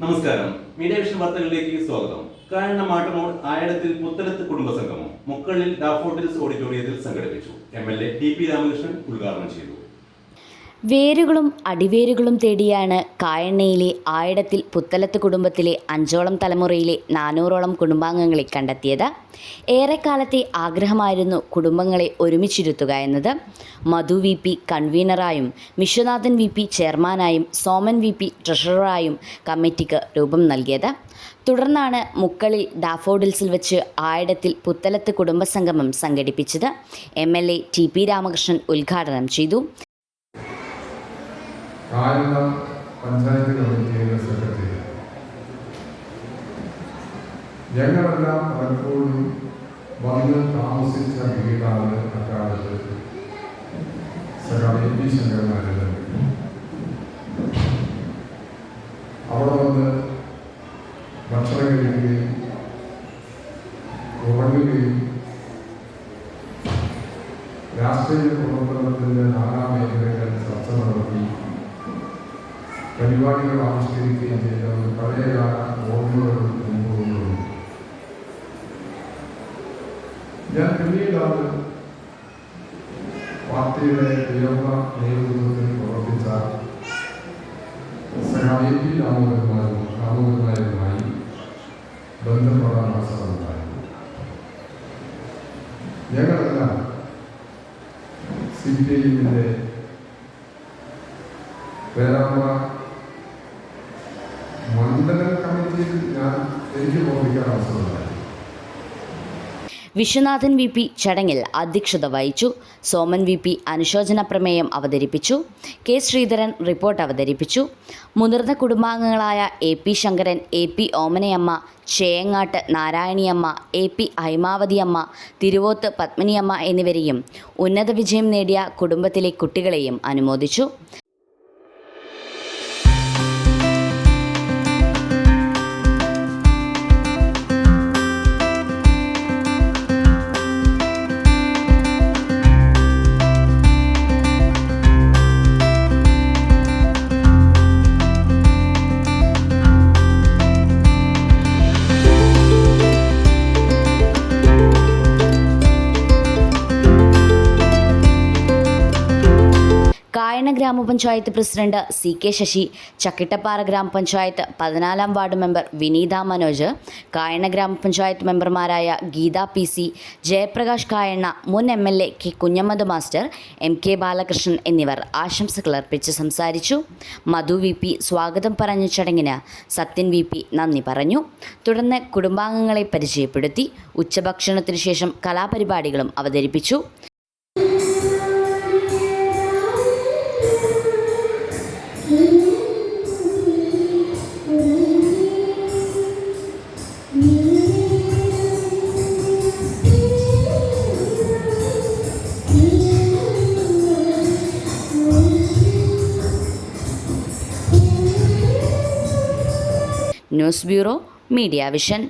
നമസ്കാരം, media vision വാർത്തകളിലേക്ക് സ്വാഗതം. കാരണം മാട്ടന്നൂർ ആയിടത്തിൽ പുത്തലത്ത് കുടുംബസംഗമം മുക്കളിൽ ഡാഫോഡിൽസ് ഓഡിറ്റോറിയത്തിൽ സംഘടിപ്പിച്ചു. MLA TP രാമകൃഷ്ണൻ ഉദ്ഘാടനം ചെയ്തു. വേരുകളും അടിവേരുകളും തേടിയാണ് കായണ്ണയിലെ ആയിടത്തിൽ പുത്തലത്ത് കുടുംബത്തിലെ 5ഓളം തലമുറയിലെ 400ഓളം കുടുംബാംഗങ്ങളെ കണ്ടെത്തിയത്. ഏറെക്കാലത്തെ ആഗ്രഹമായിരുന്നു കുടുംബങ്ങളെ ഒരുമിച്ചിരുത്തുക എന്നത്. മധു VP കൺവീനറായും Viswanathan VP ചെയർമാനായും Soman VP ട്രഷററായും കമ്മിറ്റിക്ക് രൂപം നൽകിയത്. തുടർന്നാണ് മുക്കളിൽ ഡാഫോഡിൽസിൽ വെച്ച് ആയിടത്തിൽ പുത്തലത്ത് കുടുംബസംഗമം സംഘടിപ്പിച്ചത്. MLA TP രാമകൃഷ്ണൻ ഉദ്ഘാടനം ചെയ്തു. കായണ്ണ പഞ്ചായത്ത് കമ്മിറ്റിയുടെ സെക്രട്ടറി ഞങ്ങളെല്ലാം പലപ്പോഴും വന്ന് താമസിച്ച വീടാണ് അക്കാലത്ത് AP ശങ്കരനാരായണൻ. അവിടെ വന്ന് ഭക്ഷണം കഴിക്കുകയും ഉറങ്ങുകയും രാഷ്ട്രീയ പ്രവർത്തനത്തിൻ്റെ നാനാ മേഖലകൾ ചർച്ച നടത്തി പരിപാടികൾ ആവിഷ്കരിക്കുകയും ചെയ്ത ഒരു പഴയകാല ഓർമ്മകളും അനുഭവങ്ങളും ഞാൻ പിന്നീടാണ് പാർട്ടിയുടെ ഉയർന്ന നേതൃത്വത്തിൽ പ്രവർത്തിച്ച AP രാമകൃഷ്ണനുമായി ബന്ധപ്പെടാൻ അവസരമുണ്ടായിരുന്നു. ഞങ്ങളെല്ലാം CPIന്റെ പേരാമ്പ്ര മണ്ഡല കമ്മിറ്റിയിൽ എനിക്ക് പ്രവർത്തിക്കാൻ അവസരമുണ്ടായി. വിശ്വനാഥൻ VP ചടങ്ങിൽ അധ്യക്ഷത വഹിച്ചു. സോമൻ VP അനുശോചന പ്രമേയം അവതരിപ്പിച്ചു. K ശ്രീധരൻ റിപ്പോർട്ട് അവതരിപ്പിച്ചു. മുതിർന്ന കുടുംബാംഗങ്ങളായ AP Sankaran, AP Omanayamma, ചേങ്ങാട്ട് Narayaniamma, AP ഹൈമാവതിയമ്മ, Thiruvothu Padminiamma എന്നിവരെയും ഉന്നത വിജയം നേടിയ കുടുംബത്തിലെ കുട്ടികളെയും അനുമോദിച്ചു. കായണ്ണ ഗ്രാമപഞ്ചായത്ത് പ്രസിഡന്റ് CK ശശി, ചക്കിട്ടപ്പാറ ഗ്രാമപഞ്ചായത്ത് 14-ാം വാർഡ് മെമ്പർ വിനീത മനോജ്, കായണ്ണ ഗ്രാമപഞ്ചായത്ത് മെമ്പർമാരായ ഗീത PC, ജയപ്രകാശ് കായണ്ണ, മുൻ MLA K Kunhammad master, MK Balakrishnan എന്നിവർ ആശംസകൾ അർപ്പിച്ച് സംസാരിച്ചു. മധു VP സ്വാഗതം പറഞ്ഞ ചടങ്ങിന് സത്യൻ VP നന്ദി പറഞ്ഞു. തുടർന്ന് കുടുംബാംഗങ്ങളെ പരിചയപ്പെടുത്തി. ഉച്ചഭക്ഷണത്തിനു ശേഷം കലാപരിപാടികളും അവതരിപ്പിച്ചു. News bureau, media vision.